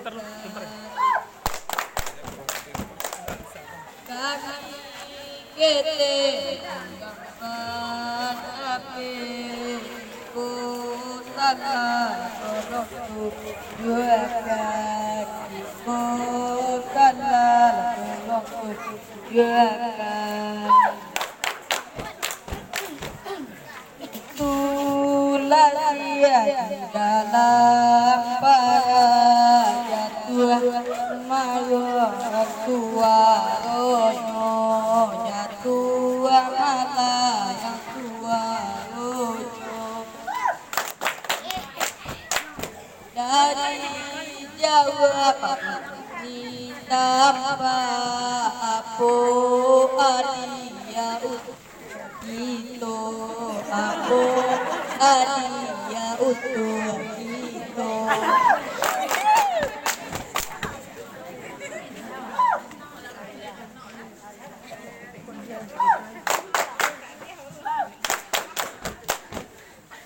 kami kete anggapan api kutaka tolokku juakan kutala tolokku juakan Tulalia di dalam para jatuh malu tua rono jatuh malah yang tua rono dari jawab minta apa alia itu aku adia utuh itu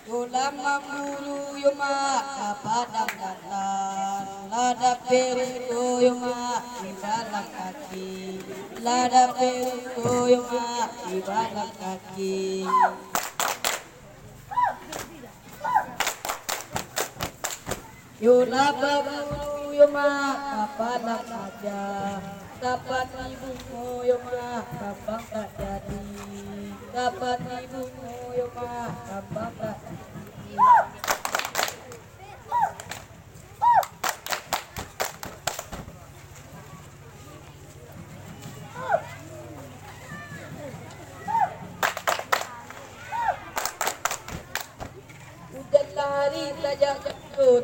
ulama guru yuma padang dalan lada peru yuma ibalah kaki lada peru yuma ibalah kaki Yula babu yuma kapalang aja dapat ibumu yuma kapang tak jadi dapat ibumu yuma kapang tak jadi hujan lari saja jatuh